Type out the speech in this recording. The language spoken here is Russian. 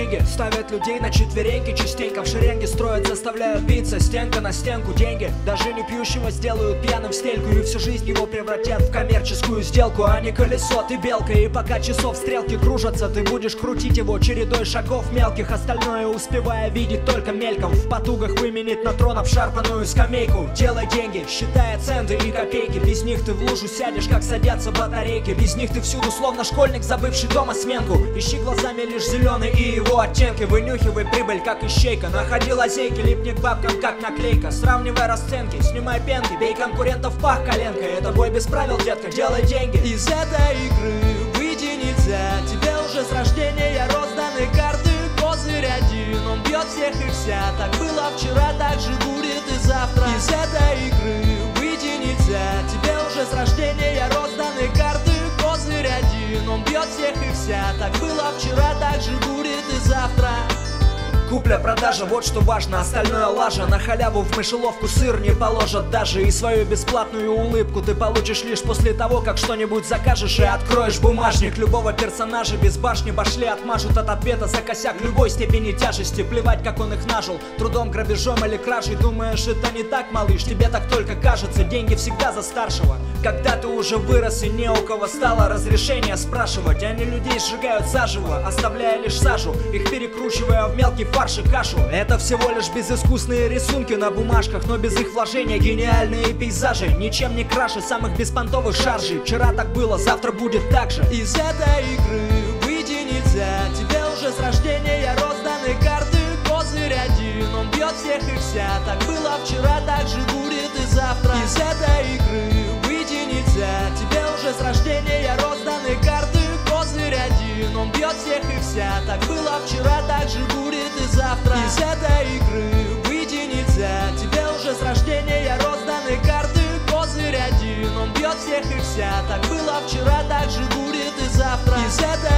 деньги ставят людей на четвереньки, частенько в шеренге строят, заставляют биться стенка на стенку. Деньги даже не пьющего сделают пьяным в стельку, и всю жизнь его превратят в коммерческую сделку. А не колесо, ты белка, и пока часов стрелки кружатся, ты будешь крутить его чередой шагов мелких, остальное успевая видеть только мельком. В потугах выменить на трон обшарпанную скамейку. Делай деньги, считая центы и копейки, без них ты в лужу сядешь, как садятся батарейки. Без них ты всюду словно школьник, забывший дома сменку. Ищи глазами лишь зеленый и его оттенки, вынюхивай прибыль, как ищейка. Находи лазейки, липни к бабкам, как наклейка. Сравнивай расценки, снимай пенки, бей конкурентов в пах коленкой. Это бой без правил, детка, делай деньги. Из этой игры выйти нельзя, тебе уже с рождения розданы карты. Козырь один, он бьет всех и вся. Так было вчера, так же будет и завтра. Из этой игры выйти нельзя, тебе уже с рождения розданы карты. Козырь один, он бьет всех и вся. Так было вчера, так же будет и завтра. Купля-продажа, вот что важно, остальное лажа. На халяву в мышеловку сыр не положат даже. И свою бесплатную улыбку ты получишь лишь после того, как что-нибудь закажешь и откроешь бумажник. Любого персонажа без башни башли отмажут от ответа за косяк любой степени тяжести. Плевать, как он их нажил, трудом, грабежом или кражей. Думаешь, это не так, малыш? Тебе так только кажется, деньги всегда за старшего. Когда ты уже вырос и не у кого стало разрешения спрашивать, они людей сжигают заживо, оставляя лишь сажу, их перекручивая в мелкий фарш и кашу. Это всего лишь безыскусные рисунки на бумажках, но без их вложения гениальные пейзажи. Ничем не краше самых беспонтовых шаржей. Вчера так было, завтра будет так же. Из этой игры выйти нельзя, тебе уже с рождения розданы карты. Козырь один, он бьет всех и вся. Так было вчера, так же будет и завтра. Из этой игры выйти нельзя, тебе уже с рождения розданы карты. Козырь один, он бьет всех и вся. Так было вчера, так же будет и завтра. Из этой игры выйти нельзя, тебе уже с рождения розданы карты. Козырь один, он бьет всех и вся. Так было вчера, так же будет и завтра. Из этой